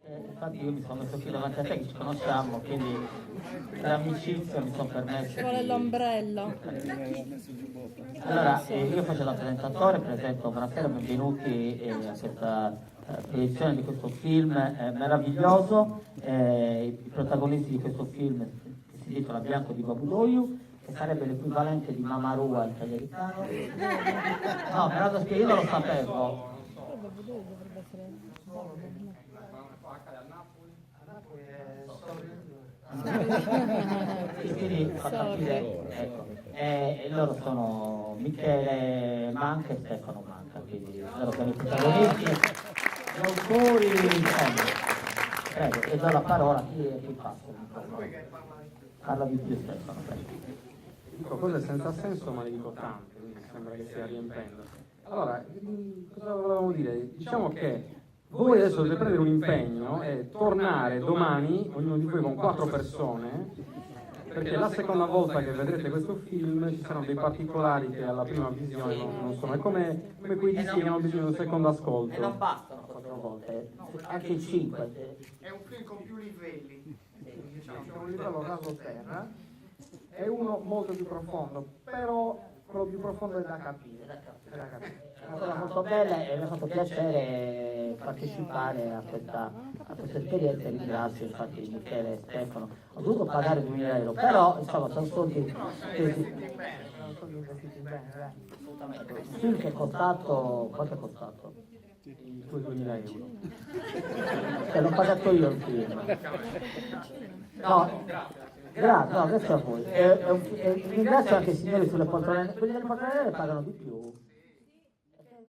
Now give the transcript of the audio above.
Infatti io mi sono messo qui davanti a te che ci conosciamo, quindi per amicizia mi sono permesso. Ci vuole l'ombrello. Allora, io faccio da presentatore, presento buonasera, benvenuti a questa proiezione di questo film meraviglioso. I protagonisti di questo film che si intitola Bianco di Babudoiu, che sarebbe l'equivalente di Mamarua in italiano. No, me l'hanno spiegato, io non lo sapevo. Babudoiu dovrebbe essere... Quindi fa capire, ecco, e loro sono Michele Manca e Stefano Manca, quindi loro sono i protagonisti, gli autori, prego, e do la parola a chi passa il microfono. Parla di più Stefano, prego. Dico cose senza senso, ma ne dico tante, quindi sembra che stia riempendo. Allora, cosa volevamo dire? Diciamo che voi adesso dovete prendere un impegno e tornare domani, ognuno di voi con 4 persone, perché la seconda volta che vedrete questo film ci saranno dei particolari che alla prima visione non sono. È come quei dischi che hanno bisogno di un secondo ascolto. E non bastano 4 volte, anche 5. È un film con più livelli. Diciamo, c'è un livello raso terra e uno molto più profondo, però quello più profondo è da capire. È una cosa molto bella e mi ha fatto piacere partecipare a questa esperienza e ringrazio infatti Michele e Stefano. Ho dovuto pagare 2000 euro, però insomma sono soldi investiti bene. Assolutamente. Il film che è costato, quanto è costato? I tuoi 2000 euro. L'ho pagato io il film. No, grazie, no, grazie a voi. Ringrazio anche i signori sulle poltrone, quelli delle poltrone le pagano di più.